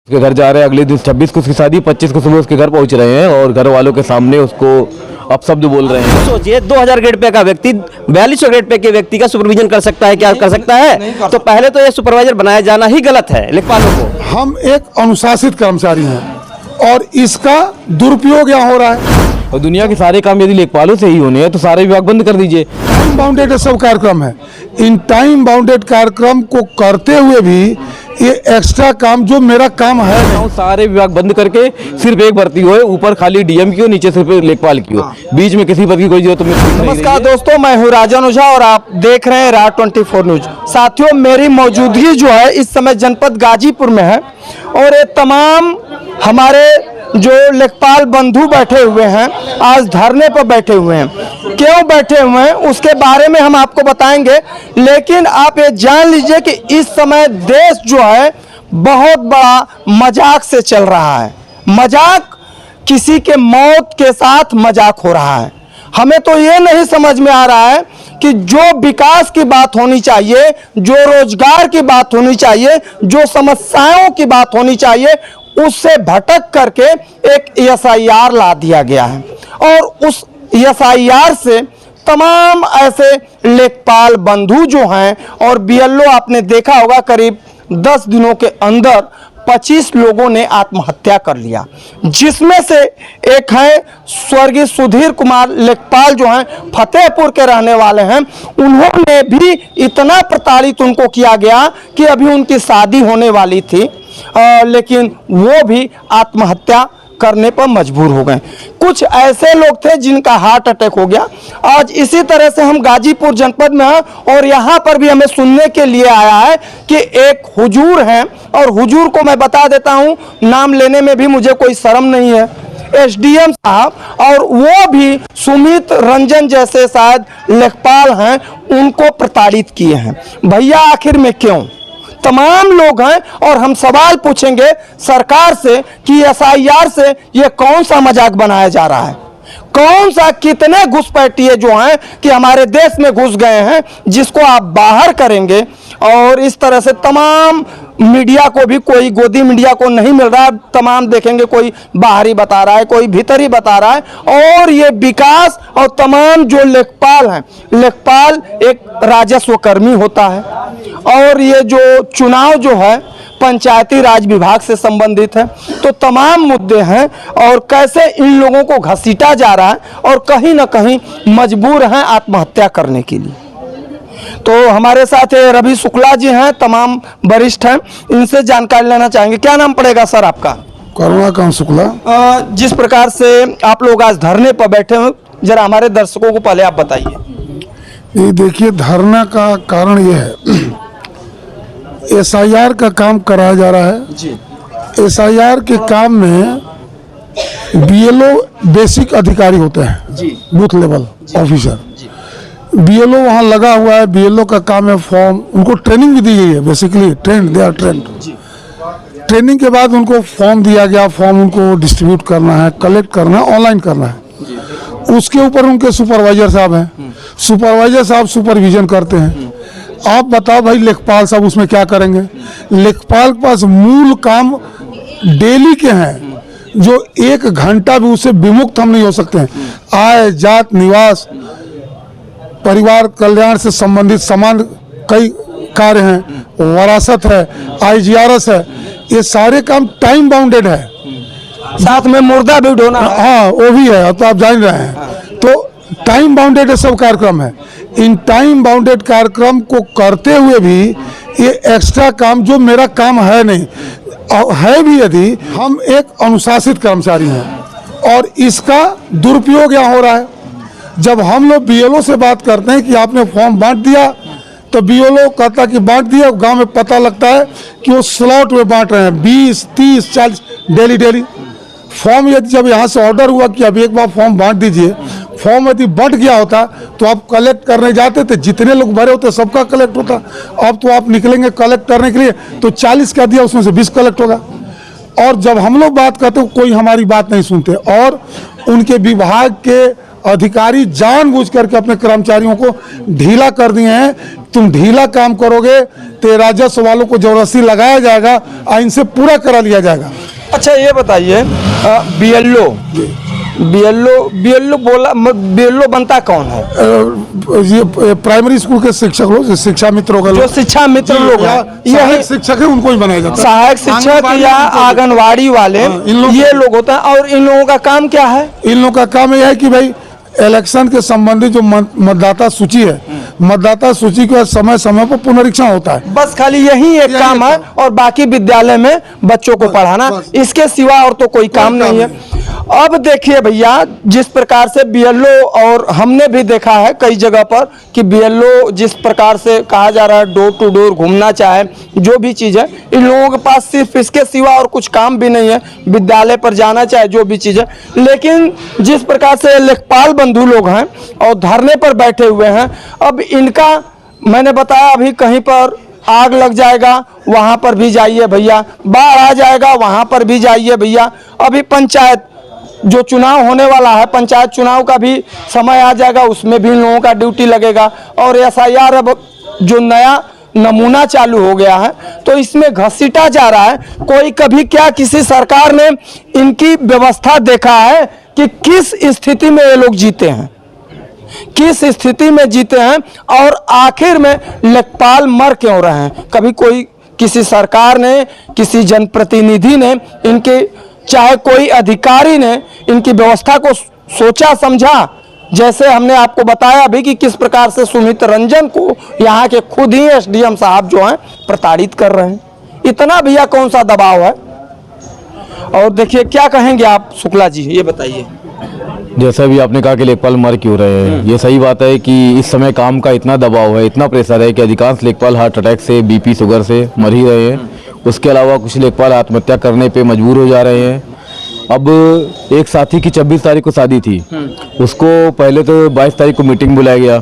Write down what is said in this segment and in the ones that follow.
उसके घर जा रहे हैं, अगले दिन 26 को उसकी शादी, 25 को सुबह उसके घर पहुंच रहे हैं और घर वालों के सामने उसको अपशब्द बोल रहे हैं। सोचिए 2000 ग्रेड पे का व्यक्ति 4200 ग्रेड पे के व्यक्ति का सुपरविजन कर सकता है, क्या कर सकता है? तो पहले तो ये सुपरवाइजर बनाया जाना ही गलत है लेखपालों को। हम एक अनुशासित कर्मचारी हैं और इसका दुरुपयोग यहाँ हो रहा है। और दुनिया के सारे काम यदि लेखपालों से ही होने हैं तो सारे विभाग बंद कर दीजिए। टाइम बाउंडेड सब कार्यक्रम है। इन टाइम बाउंडेड कार्यक्रम को करते हुए भी ये एक्स्ट्रा काम जो मेरा काम है नहीं। सारे विभाग बंद करके सिर्फ एक भर्ती हो, ऊपर खाली डीएम की हो, नीचे सिर्फ लेखपाल की हो, बीच में किसी पद की कोई जरूरत नहीं। नमस्कार दोस्तों, मैं हूं राजन ओझा और आप देख रहे हैं राज 24 न्यूज। साथियों, मेरी मौजूदगी जो है इस समय जनपद गाजीपुर में है और ये तमाम हमारे जो लेखपाल बंधु बैठे हुए हैं आज धरने पर बैठे हुए हैं। क्यों बैठे हुए हैं उसके बारे में हम आपको बताएंगे, लेकिन आप ये जान लीजिए कि इस समय देश जो है बहुत बड़ा मजाक से चल रहा है। मजाक, किसी के मौत के साथ मजाक हो रहा है। हमें तो ये नहीं समझ में आ रहा है कि जो विकास की बात होनी चाहिए, जो रोजगार की बात होनी चाहिए, जो समस्याओं की बात होनी चाहिए, उससे भटक करके एक एसआईआर ला दिया गया है और उस एसआईआर से तमाम ऐसे लेखपाल बंधु जो हैं और बीएलओ आपने देखा होगा करीब 10 दिनों के अंदर 25 लोगों ने आत्महत्या कर लिया, जिसमें से एक है स्वर्गीय सुधीर कुमार लेखपाल जो हैं फतेहपुर के रहने वाले हैं। उन्होंने भी इतना प्रताड़ित उनको किया गया कि अभी उनकी शादी होने वाली थी लेकिन वो भी आत्महत्या करने पर मजबूर हो गए। कुछ ऐसे लोग थे जिनका हार्ट अटैक हो गया। आज इसी तरह से हम गाजीपुर जनपद में हैं और यहाँ पर भी हमें सुनने के लिए आया है कि एक हुजूर हैं और हुजूर को मैं बता देता हूँ, नाम लेने में भी मुझे कोई शर्म नहीं है, एसडीएम साहब, और वो भी सुमित रंजन जैसे शायद लेखपाल हैं, उनको प्रताड़ित किए हैं। भैया आखिर में क्यों? तमाम लोग हैं और हम सवाल पूछेंगे सरकार से कि एसआईआर से ये कौन सा मजाक बनाया जा रहा है, कौन सा, कितने घुसपैठिए जो हैं कि हमारे देश में घुस गए हैं जिसको आप बाहर करेंगे। और इस तरह से तमाम मीडिया को भी, कोई गोदी मीडिया को नहीं मिल रहा है, तमाम देखेंगे कोई बाहरी बता रहा है, कोई भीतरी बता रहा है। और ये विकास और तमाम जो लेखपाल हैं, लेखपाल एक राजस्व कर्मी होता है और ये जो चुनाव जो है पंचायती राज विभाग से संबंधित है, तो तमाम मुद्दे हैं और कैसे इन लोगों को घसीटा जा रहा है और कहीं ना कहीं मजबूर हैं आत्महत्या करने के लिए। तो हमारे साथ रवि शुक्ला जी हैं, तमाम वरिष्ठ हैं, इनसे जानकारी लेना चाहेंगे। क्या नाम पड़ेगा सर आपका? करुणाकांत शुक्ला। जिस प्रकार से आप लोग आज धरने पर बैठे हो, जरा हमारे दर्शकों को पहले आप बताइए। ये देखिए, धरना का कारण ये है, एसआईआर का काम कराया जा रहा है जी। एसआईआर के काम में बीएलओ बेसिक अधिकारी होते हैं जी, बूथ लेवल ऑफिसर। बीएलओ वहाँ लगा हुआ है, बीएलओ का काम है फॉर्म, उनको ट्रेनिंग भी दी गई है, basically trained, they are trained. Training के बाद उनको फॉर्म दिया गया, फॉर्म उनको डिस्ट्रीब्यूट करना है, कलेक्ट करना है, ऑनलाइन करना है। उसके ऊपर उनके सुपरवाइजर साहब हैं, सुपरवाइजर साहब सुपरविजन करते हैं। आप बताओ भाई, लेखपाल साहब उसमें क्या करेंगे? लेखपाल के पास मूल काम डेली के हैं जो 1 घंटा भी उससे विमुक्त हम नहीं हो सकते हैं। आय, जात, निवास, परिवार कल्याण से संबंधित समान कई कार्य हैं, वरासत है, आईजीआरएस है, ये सारे काम टाइम बाउंडेड है। साथ में मुर्दा भी ढोना, हाँ वो भी है, तो आप जान रहे हैं। तो टाइम बाउंडेड है सब कार्यक्रम है। इन टाइम बाउंडेड कार्यक्रम को करते हुए भी ये एक्स्ट्रा काम जो मेरा काम है नहीं, है भी यदि, हम एक अनुशासित कर्मचारी हैं और इसका दुरुपयोग यहाँ हो रहा है। जब हम लोग बीएलओ से बात करते हैं कि आपने फॉर्म बांट दिया, तो बीएलओ कहता कि बांट दिया, गांव में पता लगता है कि वो स्लॉट में बांट रहे हैं, 20, 30, 40 डेली। फॉर्म यदि जब यहाँ से ऑर्डर हुआ कि अब एक बार फॉर्म बांट दीजिए, फॉर्म यदि बंट गया होता तो आप कलेक्ट करने जाते थे, जितने लोग भरे होते सबका कलेक्ट होता। अब तो आप निकलेंगे कलेक्ट करने के लिए तो 40 का दिया, उसमें से 20 कलेक्ट होगा। और जब हम लोग बात करते कोई हमारी बात नहीं सुनते और उनके विभाग के अधिकारी जानबूझ करके अपने कर्मचारियों को ढीला कर दिए हैं तुम ढीला काम करोगे तो राजस्व वालों को जबरदस्ती लगाया जाएगा और इनसे पूरा करा लिया जाएगा। अच्छा ये बताइए, बीएलओ बीएलओ बनता कौन है? ये प्राइमरी स्कूल के शिक्षक लोग, शिक्षा मित्र होगा, जो शिक्षा मित्र लोग हैं, यही शिक्षक है, उनको ही बनाया जाता है। सहायक शिक्षक या आंगनवाड़ी वाले, ये लोग होते हैं। और इन लोगों का काम क्या है? इन लोगों का काम यह है कि भाई इलेक्शन के संबंधित जो मतदाता सूची है, मतदाता सूची का समय समय पर पुनरीक्षण होता है। बस खाली यही एक काम है, और बाकी विद्यालय में बच्चों को पढ़ाना, इसके सिवा और तो कोई काम नहीं है। अब देखिए भैया, जिस प्रकार से बीएलओ, और हमने भी देखा है कई जगह पर कि बीएलओ जिस प्रकार से कहा जा रहा है डोर टू डोर घूमना चाहे, जो भी चीज़ है, इन लोगों के पास सिर्फ इसके सिवा और कुछ काम भी नहीं है, विद्यालय पर जाना चाहे, जो भी चीज़ है। लेकिन जिस प्रकार से लेखपाल बंधु लोग हैं और धरने पर बैठे हुए हैं, अब इनका मैंने बताया अभी कहीं पर आग लग जाएगा वहाँ पर भी जाइए भैया, बाढ़ आ जाएगा वहाँ पर भी जाइए भैया। अभी पंचायत जो चुनाव होने वाला है, पंचायत चुनाव का भी समय आ जाएगा, उसमें भी लोगों का ड्यूटी लगेगा। और एसआईआर अब जो नया नमूना चालू हो गया है, तो इसमें घसीटा जा रहा है। कोई कभी क्या किसी सरकार ने इनकी व्यवस्था देखा है कि किस स्थिति में ये लोग जीते हैं, किस स्थिति में जीते हैं, और आखिर में लेखपाल मर क्यों रहे हैं? कभी कोई किसी सरकार ने, किसी जनप्रतिनिधि ने, इनके चाहे कोई अधिकारी ने इनकी व्यवस्था को सोचा समझा? जैसे हमने आपको बताया अभी कि किस प्रकार से सुमित रंजन को यहाँ के खुद ही एसडीएम साहब जो हैं प्रताड़ित कर रहे हैं। इतना भैया कौन सा दबाव है? और देखिए क्या कहेंगे आप शुक्ला जी, ये बताइए। जैसा भी आपने कहा कि लेखपाल मर क्यों रहे हैं, ये सही बात है कि इस समय काम का इतना दबाव है, इतना प्रेशर है कि अधिकांश लेखपाल हार्ट अटैक से, बीपी शुगर से मर ही रहे हैं। उसके अलावा कुछ लेखपाल आत्महत्या करने पे मजबूर हो जा रहे हैं। अब एक साथी की 26 तारीख को शादी थी, उसको पहले तो 22 तारीख को मीटिंग बुलाया गया,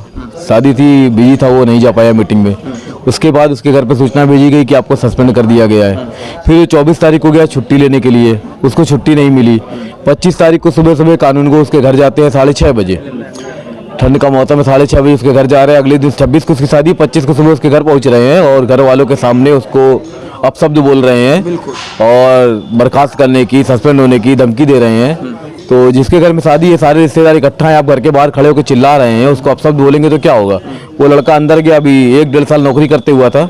शादी थी, बिजी था, वो नहीं जा पाया मीटिंग में। उसके बाद उसके घर पर सूचना भेजी गई कि आपको सस्पेंड कर दिया गया है। फिर 24 तारीख को गया छुट्टी लेने के लिए, उसको छुट्टी नहीं मिली। 25 तारीख को सुबह सुबह कानून को उसके घर जाते हैं 6:30 बजे, ठंड का मौसम है, 6:30 बजे उसके घर जा रहे हैं। अगले दिन 26 को उसकी शादी, 25 को सुबह उसके घर पहुंच रहे हैं और घर वालों के सामने उसको अपशब्द बोल रहे हैं और बर्खास्त करने की, सस्पेंड होने की धमकी दे रहे हैं। तो जिसके घर में शादी है, सारे रिश्तेदार इकट्ठा हैं, आप घर के बाहर खड़े होकर चिल्ला रहे हैं, उसको अपशब्द बोलेंगे तो क्या होगा? वो लड़का अंदर गया, अभी 1-1.5 साल नौकरी करते हुआ था,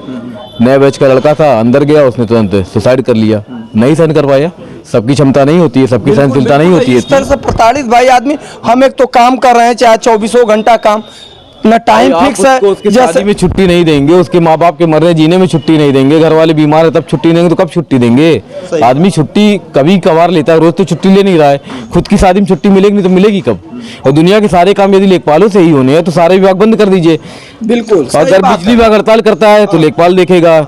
नया बैच का लड़का था, अंदर गया, उसने तुरंत सुसाइड कर लिया। नहीं सहन कर पाया, सबकी क्षमता नहीं होती है, सबकी सहनशीलता नहीं होती है। इस तरह से प्रताड़ित भाई आदमी, हम एक तो काम कर रहे हैं, चाहे 24 घंटा काम, न टाइम फिक्स है। उसकी शादी में छुट्टी नहीं देंगे, उसके माँ बाप के मरने जीने में छुट्टी नहीं देंगे, घर वाले बीमार है तब छुट्टी देंगे, तो कब छुट्टी देंगे? आदमी छुट्टी कभी कभार लेता है, रोज तो छुट्टी ले नहीं रहा है। खुद की शादी में छुट्टी मिलेगी नहीं तो मिलेगी कब? और दुनिया के सारे काम यदि लेखपालों से ही होने हैं तो सारे विभाग बंद कर दीजिए। बिल्कुल। अगर बिजली विभाग हड़ताल करता है तो लेखपाल देखेगा,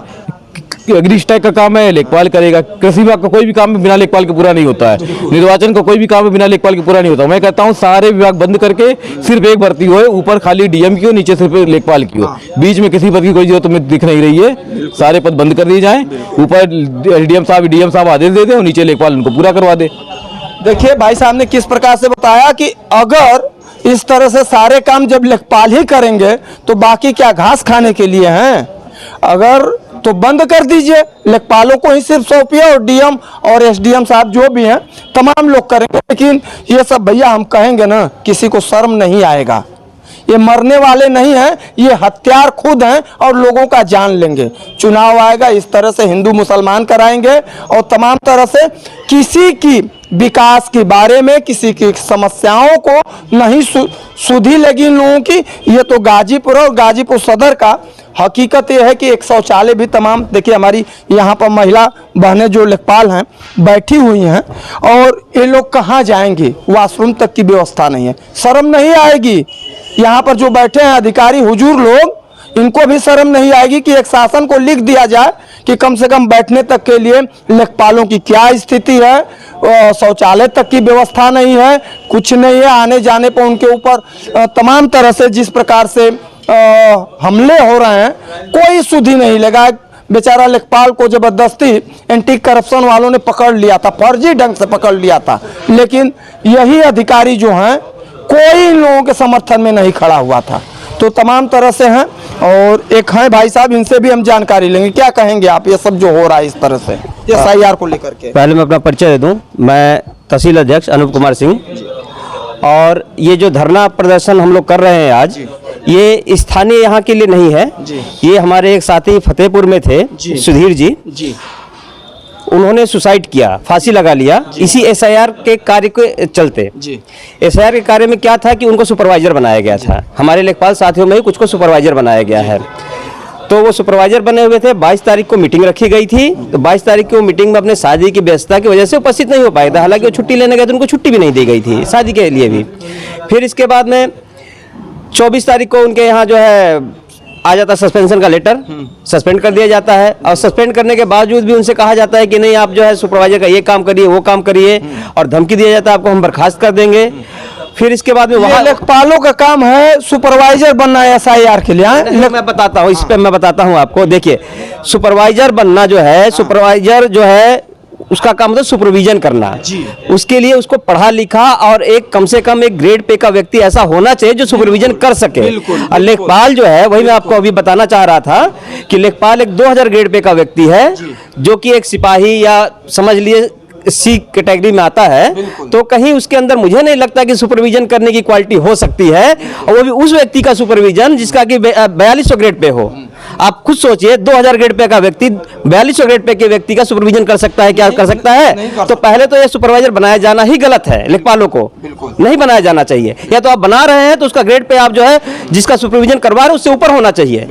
एग्री स्टैक का काम है लेखपाल करेगा, कृषि विभाग का कोई भी काम बिना लेखपाल के पूरा नहीं होता है, निर्वाचन का कोई भी काम बिना लेखपाल के पूरा नहीं होता। मैं कहता हूँ सारे विभाग बंद करके सिर्फ एक भर्ती हो, ऊपर खाली डीएम की हो, नीचे सिर्फ लेखपाल की हो, बीच में किसी पद की कोई जरूरत तुम्हें दिख नहीं रही है। सारे पद बंद कर दिए जाएं, ऊपर डीएम साहब आदेश दे दे और नीचे लेखपाल उनको पूरा करवा दे। देखिए भाई साहब ने किस प्रकार से बताया कि अगर इस तरह से सारे काम जब लेखपाल ही करेंगे तो बाकी क्या घास खाने के लिए हैं? अगर तो बंद कर दीजिए, लेखपालों को ही सिर्फ सौंपिए और डीएम और एसडीएम साहब जो भी हैं तमाम लोग करेंगे। लेकिन ये सब भैया हम कहेंगे ना, किसी को शर्म नहीं आएगा। ये मरने वाले नहीं हैं, ये हत्यार खुद हैं और लोगों का जान लेंगे। चुनाव आएगा, इस तरह से हिंदू मुसलमान कराएंगे और तमाम तरह से किसी की विकास के बारे में, किसी की समस्याओं को नहीं सुधी लगी इन लोगों की। ये तो गाजीपुर और गाजीपुर सदर का हकीकत ये है कि एक शौचालय भी तमाम, देखिए हमारी यहाँ पर महिला बहनें जो लेखपाल हैं बैठी हुई हैं और ये लोग कहाँ जाएंगे? वॉशरूम तक की व्यवस्था नहीं है। शर्म नहीं आएगी? यहाँ पर जो बैठे हैं अधिकारी हुजूर लोग, इनको भी शर्म नहीं आएगी कि एक शासन को लिख दिया जाए कि कम से कम बैठने तक के लिए लेखपालों की क्या स्थिति है, शौचालय तक की व्यवस्था नहीं है, कुछ नहीं है, आने जाने पर उनके ऊपर तमाम तरह से जिस प्रकार से हमले हो रहे हैं, कोई सुधी नहीं लगा। बेचारा लेखपाल को जबरदस्ती एंटी करप्शन वालों ने पकड़ लिया था, फर्जी ढंग से पकड़ लिया था, लेकिन यही अधिकारी जो हैं कोई इन लोगों के समर्थन में नहीं खड़ा हुआ था। तो तमाम तरह से हैं। और एक हैं भाई साहब, इनसे भी हम जानकारी लेंगे। क्या कहेंगे आप ये सब जो हो रहा है इस तरह से SIR को लेकर के? पहले मैं अपना परिचय दे दूं। मैं तहसील अध्यक्ष अनूप कुमार सिंह। और ये जो धरना प्रदर्शन हम लोग कर रहे हैं आज, ये स्थानीय यहाँ के लिए नहीं है। ये हमारे एक साथी फतेहपुर में थे, सुधीर जी, उन्होंने सुसाइड किया, फांसी लगा लिया इसी SIR के कार्य के चलते। SIR के कार्य में क्या था कि उनको सुपरवाइजर बनाया गया था। हमारे लेखपाल साथियों में ही कुछ को सुपरवाइजर बनाया गया है। तो वो सुपरवाइजर बने हुए थे। 22 तारीख को मीटिंग रखी गई थी। तो 22 तारीख को मीटिंग में अपने शादी की व्यस्तता की वजह से उपस्थित नहीं हो पाए थे। हालांकि वो छुट्टी लेने गए तो उनको छुट्टी भी नहीं दी गई थी शादी के लिए भी। फिर इसके बाद में 24 तारीख को उनके यहाँ जो है आ जाता सस्पेंशन का लेटर, सस्पेंड कर दिया जाता है। और सस्पेंड करने के बावजूद भी उनसे कहा जाता है कि नहीं, आप जो है सुपरवाइजर का ये काम करिए, वो काम करिए, और धमकी दिया जाता है आपको हम बर्खास्त कर देंगे। फिर इसके बाद में वहाँ लेखपालों का काम है सुपरवाइजर बनना SIR के लिए। मैं बताता हूँ, इस पे मैं बताता हूँ आपको। देखिए, सुपरवाइजर बनना जो है, सुपरवाइजर जो है उसका काम होता है सुपरविजन करना। उसके लिए उसको पढ़ा लिखा और एक कम से कम एक ग्रेड पे का व्यक्ति ऐसा होना चाहिए जो सुपरविजन कर सके। और लेखपाल जो है, वही मैं आपको अभी बताना चाह रहा था कि लेखपाल एक 2000 ग्रेड पे का व्यक्ति है, जो कि एक सिपाही या समझ लिए C कैटेगरी में आता है। तो कहीं उसके अंदर मुझे नहीं लगता कि सुपरविजन करने की क्वालिटी हो सकती है, और वो भी उस व्यक्ति का सुपरविजन जिसका कि 4200 ग्रेड पे हो। आप खुद सोचिए, 2000 ग्रेड पे का व्यक्ति 4200 ग्रेड पे के व्यक्ति का सुपरविजन कर सकता है? क्या कर सकता है? तो पहले तो ये सुपरवाइजर बनाया जाना ही गलत है। लेखपालों को नहीं बनाया जाना चाहिए। या तो आप बना रहे हैं तो उसका ग्रेड पे आप जो है जिसका सुपरविजन करवा रहे हैं उससे ऊपर होना चाहिए।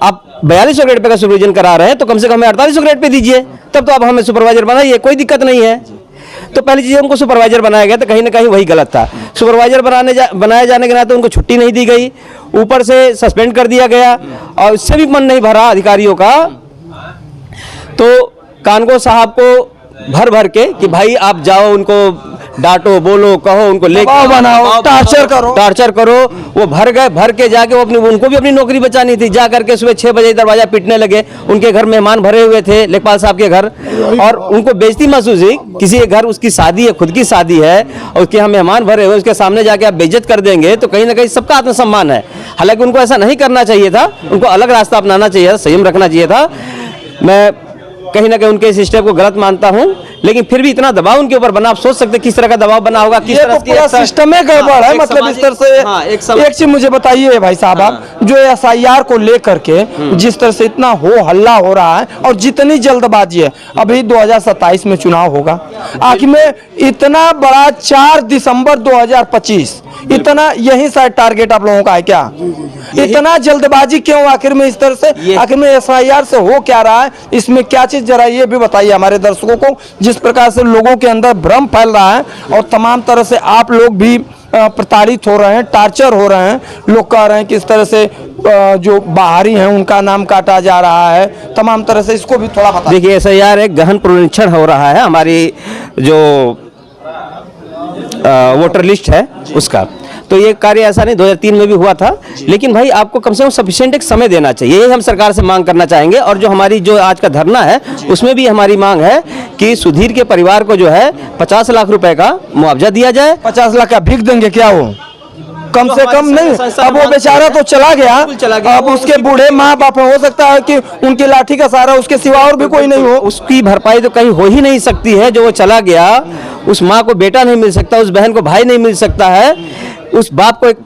आप 4200 ग्रेड पे का सुपरविजन करा रहे हैं तो कम से कम हमें 4800 ग्रेड पे दीजिए, तब तो आप हमें सुपरवाइजर बनाइए, कोई दिक्कत नहीं है। तो पहली चीज उनको सुपरवाइजर बनाया गया तो कहीं ना कहीं वही गलत था। सुपरवाइजर बनाए जाने के नाते उनको छुट्टी नहीं दी गई, ऊपर से सस्पेंड कर दिया गया, और इससे भी मन नहीं भरा अधिकारियों का। तो कानगो साहब को भर भर के कि भाई आप जाओ, उनको डांटो, बोलो, कहो, उनको लेकर बनाओ, टार्चर करो। वो भर गए, भर के जाके वो उनको भी अपनी नौकरी बचानी थी। जा करके सुबह 6 बजे दरवाजा पीटने लगे। उनके घर मेहमान भरे हुए थे, लेखपाल साहब के घर, और उनको बेइज्जती महसूस हुई। किसी के घर उसकी शादी है, खुद की शादी है, और उसके यहाँ मेहमान भरे हुए, उसके सामने जाके आप बेइज्जत कर देंगे तो कहीं ना कहीं सबका आत्मसम्मान है। हालांकि उनको ऐसा नहीं करना चाहिए था, उनको अलग रास्ता अपनाना चाहिए था, संयम रखना चाहिए था। मैं कहीं ना कहीं उनके इस स्टेप को गलत मानता हूं, लेकिन फिर भी इतना दबाव उनके ऊपर बना, आप सोच सकते किस तरह का दबाव बना होगा, किस तरह पूरा सिस्टम में गड़बड़ है। मतलब इस तरह से एक चीज मुझे बताइए भाई साहब, आप जो SIR को लेकर के जिस तरह से इतना हो हल्ला हो रहा है और जितनी जल्दबाजी है, अभी 2027 में चुनाव होगा, आखिर में इतना बड़ा 4 दिसंबर 2025, इतना यही शायद टारगेट आप लोगों का है क्या? इतना जल्दबाजी क्यों आखिर में इस तरह से? आखिर में SIR से हो क्या रहा है, इसमें क्या चीज, जरा ये भी बताइए हमारे दर्शकों को। जिस प्रकार से लोगों के अंदर भ्रम फैल रहा है और तमाम तरह से आप लोग भी प्रताड़ित हो रहे हैं, टार्चर हो रहे हैं, लोग कह रहे हैं कि इस तरह से जो बाहरी हैं उनका नाम काटा जा रहा है, तमाम तरह से, इसको भी थोड़ा बता। देखिए, SIR एक गहन पुनरीक्षण हो रहा है हमारी जो वोटर लिस्ट है उसका। तो ये कार्य ऐसा नहीं 2003 में भी हुआ था, लेकिन भाई आपको कम से कम सफिशिएंट एक समय देना चाहिए। यही हम सरकार से मांग करना चाहेंगे। और जो हमारी जो आज का धरना है उसमें भी हमारी मांग है कि सुधीर के परिवार को जो है 50 लाख रुपए का मुआवजा दिया जाए। 50 लाख का भीख देंगे क्या वो? कम से कम नहीं। अब वो बेचारा तो चला गया, अब उसके बूढ़े माँ बाप, हो सकता है कि उनकी लाठी का सहारा उसके सिवा और भी कोई नहीं हो। उसकी भरपाई तो कहीं हो ही नहीं सकती है। जो वो चला गया, उस माँ को बेटा नहीं मिल सकता, उस बहन को भाई नहीं मिल सकता है, उस बाप को एक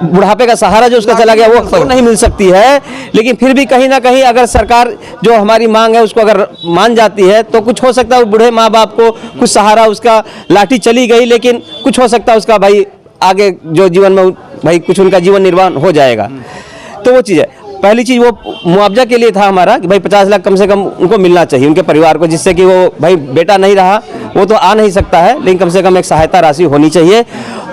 बुढ़ापे का सहारा जो उसका चला गया वो नहीं मिल सकती है। लेकिन फिर भी कहीं ना कहीं अगर सरकार जो हमारी मांग है उसको अगर मान जाती है तो कुछ हो सकता है, बूढ़े माँ बाप को कुछ सहारा, उसका लाठी चली गई लेकिन कुछ हो सकता है उसका भाई आगे जो जीवन में भाई कुछ उनका जीवन निर्वाह हो जाएगा। तो वो चीज़ है। पहली चीज़ वो मुआवजा के लिए था हमारा कि भाई 50 लाख कम से कम उनको मिलना चाहिए, उनके परिवार को, जिससे कि वो भाई बेटा नहीं रहा, वो तो आ नहीं सकता है, लेकिन कम से कम एक सहायता राशि होनी चाहिए।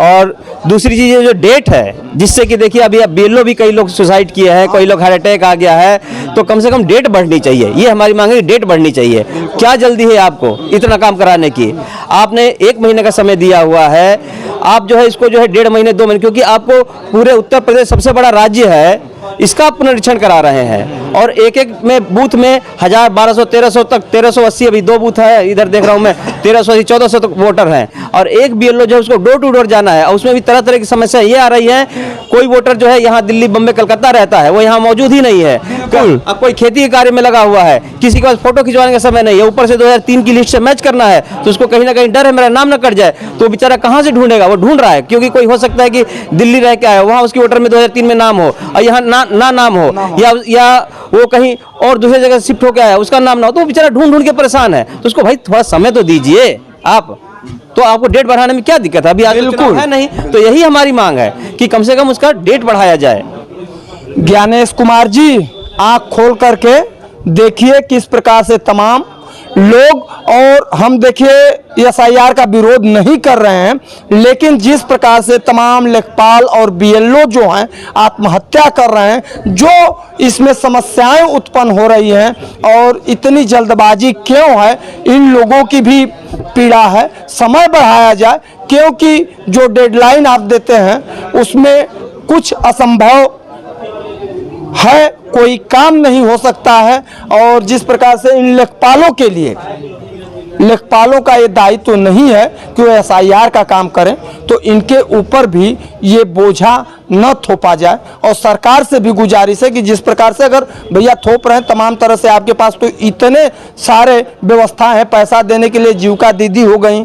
और दूसरी चीज़ जो डेट है, जिससे कि देखिए अभी अब BLO भी कई लोग सुसाइड किए हैं, कोई लोग हार्ट अटैक आ गया है, तो कम से कम डेट बढ़नी चाहिए। ये हमारी मांग है, डेट बढ़नी चाहिए। क्या जल्दी है आपको इतना काम कराने की? आपने 1 महीने का समय दिया हुआ है, आप जो है इसको जो है 1.5 महीने 2 महीने, क्योंकि आपको पूरे उत्तर प्रदेश सबसे बड़ा राज्य है, इसका पुनरीक्षण करा रहे हैं। और एक एक में बूथ में 1000, 1200, 1300 तक, 1380 अभी 2 बूथ है, इधर देख रहा हूँ मैं, 1380, 1400 तक वोटर हैं। और एक BLO जो है उसको डोर टू डोर जाना है, और उसमें भी तरह तरह की समस्या ये आ रही है। कोई वोटर जो है यहाँ दिल्ली, बम्बई, कलकत्ता रहता है, वो यहाँ मौजूद ही नहीं है। अब कोई खेती के कार्य में लगा हुआ है, किसी के पास फोटो खिंचवाने का समय नहीं है, ऊपर से 2003 की लिस्ट से मैच करना है, तो उसको कहीं ना कहीं डर है मेरा नाम न कट जाए, तो बेचारा कहाँ से ढूंढेगा? वो ढूंढ रहा है, क्योंकि कोई हो सकता है कि दिल्ली रह के आया, वहाँ उसकी वोटर में 2003 में नाम हो और यहाँ ना नाम हो, या वो कहीं और दूसरी जगह शिफ्ट होकर आया, उसका नाम ना हो, तो वो बेचारा ढूंढ ढूंढ के परेशान है। तो उसको भाई थोड़ा समय तो दीजिए आप। तो आपको डेट बढ़ाने में क्या दिक्कत है? अभी आज चुनाव है नहीं, तो यही हमारी मांग है कि कम से कम उसका डेट बढ़ाया जाए। ज्ञानेश कुमार जी, आंख खोल करके देखिए किस प्रकार से तमाम लोग, और हम देखिए SIR का विरोध नहीं कर रहे हैं, लेकिन जिस प्रकार से तमाम लेखपाल और BLO जो हैं आत्महत्या कर रहे हैं, जो इसमें समस्याएं उत्पन्न हो रही हैं, और इतनी जल्दबाजी क्यों है, इन लोगों की भी पीड़ा है। समय बढ़ाया जाए, क्योंकि जो डेडलाइन आप देते हैं उसमें कुछ असंभव है, कोई काम नहीं हो सकता है। और जिस प्रकार से इन लेखपालों के लिए, लेखपालों का ये दायित्व तो नहीं है कि वो SIR का काम करें, तो इनके ऊपर भी ये बोझा न थोपा जाए। और सरकार से भी गुजारिश है कि जिस प्रकार से अगर भैया थोप रहे हैं तमाम तरह से, आपके पास तो इतने सारे व्यवस्था है, पैसा देने के लिए जीविका दीदी हो गई,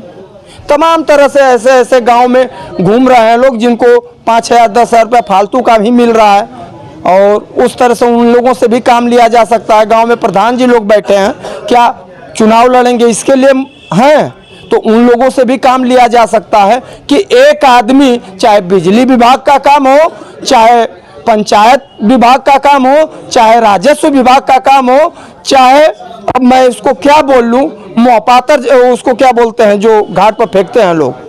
तमाम तरह से ऐसे ऐसे गाँव में घूम रहे हैं लोग, जिनको 5,000, 10,000 रुपया फालतू का भी मिल रहा है, और उस तरह से उन लोगों से भी काम लिया जा सकता है। गांव में प्रधान जी लोग बैठे हैं, क्या चुनाव लड़ेंगे इसके लिए हैं, तो उन लोगों से भी काम लिया जा सकता है कि एक आदमी, चाहे बिजली विभाग का काम हो, चाहे पंचायत विभाग का काम हो, चाहे राजस्व विभाग का काम हो, चाहे अब मैं इसको क्या बोल लूँ, मोहपातर उसको क्या बोलते हैं जो घाट पर फेंकते हैं लोग,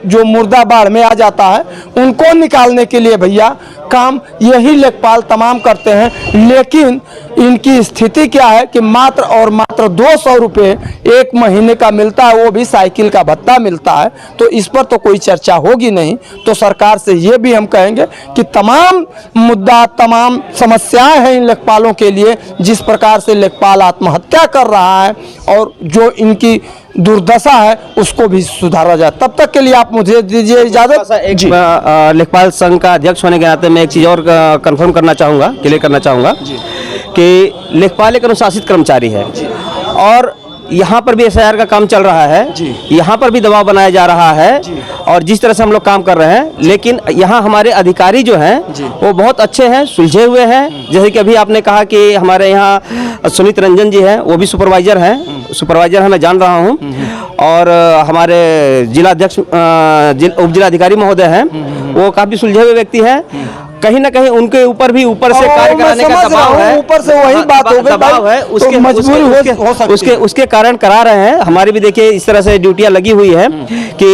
जो मुर्दा बाढ़ में आ जाता है, उनको निकालने के लिए भैया काम यही लेखपाल तमाम करते हैं। लेकिन इनकी स्थिति क्या है कि मात्र और मात्र 200 रुपये एक महीने का मिलता है, वो भी साइकिल का भत्ता मिलता है। तो इस पर तो कोई चर्चा होगी नहीं। तो सरकार से ये भी हम कहेंगे कि तमाम मुद्दा, तमाम समस्याएं हैं इन लेखपालों के लिए, जिस प्रकार से लेखपाल आत्महत्या कर रहा है और जो इनकी दुर्दशा है उसको भी सुधारा जाए। तब तक के लिए आप मुझे दीजिए इजाजत। एक लेखपाल संघ का अध्यक्ष होने के नाते मैं एक चीज़ और कंफर्म करना चाहूँगा, क्लियर करना चाहूँगा कि लेखपाल एक अनुशासित कर्मचारी है, और यहाँ पर भी SIR का काम चल रहा है, यहाँ पर भी दबाव बनाया जा रहा है, और जिस तरह से हम लोग काम कर रहे हैं, लेकिन यहाँ हमारे अधिकारी जो हैं वो बहुत अच्छे हैं, सुलझे हुए हैं। जैसे कि अभी आपने कहा कि हमारे यहाँ सुनीत रंजन जी हैं, वो भी सुपरवाइजर हैं, मैं जान रहा हूँ, और हमारे जिलाध्यक्ष उप जिलाधिकारी महोदय हैं, वो काफ़ी सुलझे हुए व्यक्ति हैं। कहीं ना कहीं उनके ऊपर भी ऊपर से कार्य कराने का दबाव है, ऊपर से वही बात हो गई, दबाव है, उसके मजबूरी हो सकती है, उसके कारण करा रहे हैं। हमारी भी देखिए इस तरह से ड्यूटियां लगी हुई है कि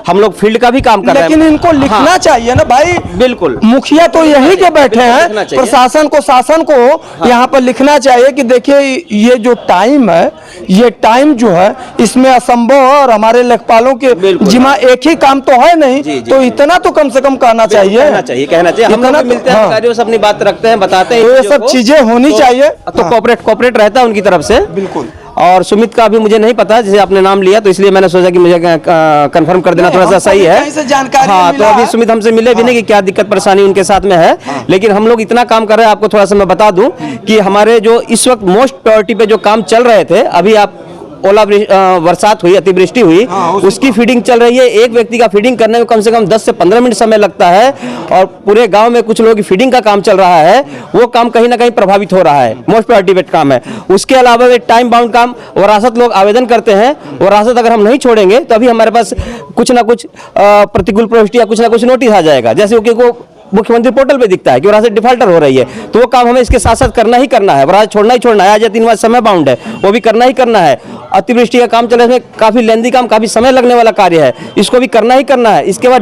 हम लोग फील्ड का भी काम कर रहे हैं, लेकिन इनको लिखना चाहिए ना भाई। बिल्कुल, मुखिया तो यही के बैठे हैं, प्रशासन को, शासन को यहाँ पर लिखना चाहिए कि देखिए ये जो टाइम है, ये टाइम जो है इसमें असंभव है, और हमारे लेखपालों के जिम्मा एक ही काम तो है नहीं, तो इतना तो कम से कम कहना चाहिए, कहना चाहिए। हम लोग मिलते हैं, अधिकारियों से अपनी बात रखते हैं, बताते हैं, ये सब चीजें होनी चाहिए, तो कोऑपरेट रहता है उनकी तरफ से। बिल्कुल। और सुमित का भी मुझे नहीं पता, जैसे आपने नाम लिया तो इसलिए मैंने सोचा कि मुझे कंफर्म कर देना थोड़ा सा सही है। जानकारी हाँ, तो अभी सुमित हमसे मिले भी नहीं कि क्या दिक्कत परेशानी उनके साथ में है, लेकिन हम लोग इतना काम कर रहे हैं। आपको थोड़ा सा मैं बता दूं कि हमारे जो इस वक्त मोस्ट प्रायोरिटी पे जो काम चल रहे थे, अभी आप ओला बरसात हुई, अतिवृष्टि हुई, उसकी फीडिंग चल रही है। एक व्यक्ति का फीडिंग करने में कम से कम 10 से 15 मिनट समय लगता है, और पूरे गांव में कुछ लोगों की फीडिंग का काम चल रहा है, वो काम कहीं ना कहीं प्रभावित हो रहा है। मोस्ट प्रायोरिटी काम है। उसके अलावा एक टाइम बाउंड काम, वरासत लोग आवेदन करते हैं, वरासत अगर हम नहीं छोड़ेंगे तो अभी हमारे पास कुछ ना कुछ प्रतिकूल प्रविष्टि या कुछ ना कुछ नोटिस आ जाएगा, जैसे कि मुख्यमंत्री पोर्टल पे दिखता है कि वरासत डिफॉल्टर हो रही है, तो वो काम हमें इसके साथ साथ करना ही करना है। वरासत छोड़ना ही छोड़ना है, आज या 3 माह समय बाउंड है, वो भी करना ही करना है। अतिवृष्टि का काम चल रहा है, इसमें काफी लेंदी काम, काफी समय लगने वाला कार्य है, इसको भी करना ही करना है। इसके बाद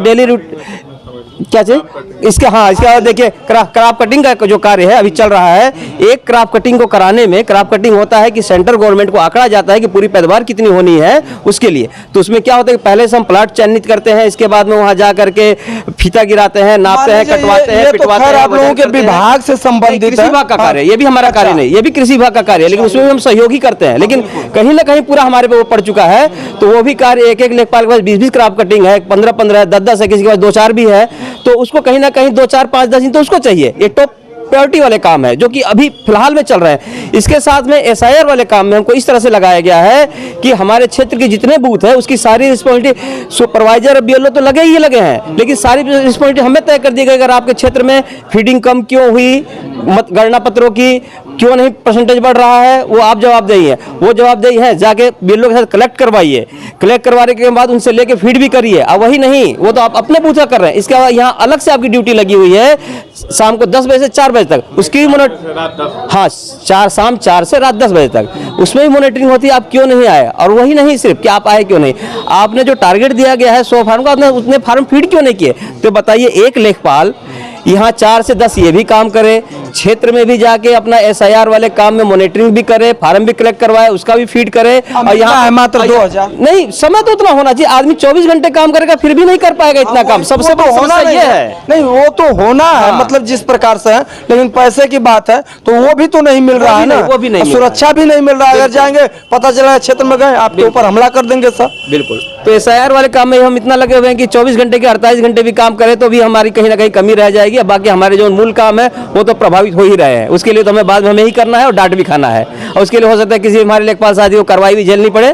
क्या चीज इसके, हाँ इसके बाद देखिए क्राप कटिंग का जो कार्य है अभी चल रहा है। एक क्राप कटिंग को कराने में, क्राप कटिंग होता है कि सेंट्रल गवर्नमेंट को आंकड़ा जाता है कि पूरी पैदावार कितनी होनी है उसके लिए। तो उसमें क्या होता है कि पहले से हम प्लाट चिन्हित करते हैं, इसके बाद में वहां जा करके फीता गिराते हैं, नापते हैं, कटवाते हैं, पिटवाते हैं। आप लोगों के विभाग से संबंधित कृषि विभाग का कार्य है, ये भी हमारा कार्य नहीं, ये भी कृषि विभाग का कार्य है, लेकिन उसमें भी हम सहयोगी करते हैं। लेकिन कहीं ना कहीं पूरा हमारे पे वो पड़ चुका है, तो वो भी कार्य एक लेखपाल के पास 20-20 क्राप कटिंग है, 15-15 है, 10-10 है, किसी के पास 2-4 भी है, तो उसको कहीं ना कहीं 2-4, 5-10 दिन तो उसको चाहिए। ये टॉप प्रायोरिटी वाले काम है जो कि अभी फिलहाल में चल रहे हैं। इसके साथ में SIR वाले काम में हमको इस तरह से लगाया गया है कि हमारे क्षेत्र के जितने बूथ है उसकी सारी रिस्पॉन्सिबिलिटी सुपरवाइजर BLO तो लगे ही लगे हैं, लेकिन सारी रिस्पॉन्सिबिलिटी हमें तय कर दी गई। अगर आपके क्षेत्र में फीडिंग कम क्यों हुई, गणना पत्रों की क्यों नहीं परसेंटेज बढ़ रहा है, वो आप जवाबदेही है। वो जवाबदेही है जाके BLO के साथ कलेक्ट करवाइए, कलेक्ट करवाने के बाद उनसे लेके फीड भी करिए। अब वही नहीं, वो तो आप अपने बूथ का कर रहे हैं। इसके अलावा यहाँ अलग से आपकी ड्यूटी लगी हुई है शाम को 10 बजे से 4 बजे तक, उसकी भी हाँ शाम 4 से रात 10 बजे तक उसमें भी मॉनिटरिंग होती है। आप क्यों नहीं आए, और वही नहीं सिर्फ कि आप आए क्यों नहीं, आपने जो टारगेट दिया गया है 100 फार्म का, आपने उतने फार्म फीड क्यों नहीं किए। तो बताइए एक लेखपाल यहाँ 4 से 10 ये भी काम करे, क्षेत्र में भी जाके अपना SIR वाले काम में मॉनिटरिंग भी करे, फार्म भी कलेक्ट करवाए, उसका भी फीड करे। और यहाँ मात्र 2000 नहीं, समय तो उतना होना चाहिए। आदमी 24 घंटे काम करेगा फिर भी नहीं कर पाएगा इतना काम। सबसे बड़ा होना समस्या ये है। नहीं, वो तो होना है, मतलब जिस प्रकार से है, लेकिन पैसे की बात है तो वो भी तो नहीं मिल रहा है ना, वो भी नहीं, सुरक्षा भी नहीं मिल रहा है। अगर जाएंगे पता चला क्षेत्र में गए आपके ऊपर हमला कर देंगे सर। बिल्कुल। तो SIR वाले काम में हम इतना लगे हुए हैं कि 24 घंटे के 48 घंटे भी काम करें तो भी हमारी कहीं ना कहीं कमी रह जाएगी। बाकी हमारे जो मूल काम है वो तो प्रभावित हो ही रहे हैं। उसके लिए तो हमें बाद में हमें ही करना है और डांट भी खाना है, और उसके लिए हो सकता है किसी हमारे लेखपाल साथी को कार्रवाई भी झेलनी पड़े।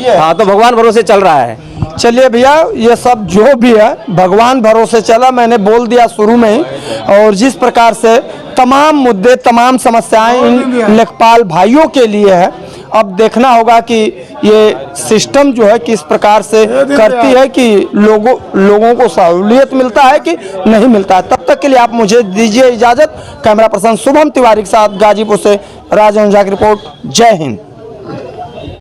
हाँ, तो भगवान भरोसे चल रहा है। चलिए भैया, ये सब जो भी है भगवान भरोसे चला, मैंने बोल दिया शुरू में ही। और जिस प्रकार से तमाम मुद्दे, तमाम समस्याएं इन लेखपाल भाइयों के लिए है, अब देखना होगा कि ये सिस्टम जो है किस प्रकार से करती है कि लोगों को सहूलियत मिलता है कि नहीं मिलता है। तब तक के लिए आप मुझे दीजिए इजाजत। कैमरा पर्सन शुभम तिवारी के साथ गाजीपुर से राजन झा की रिपोर्ट। जय हिंद।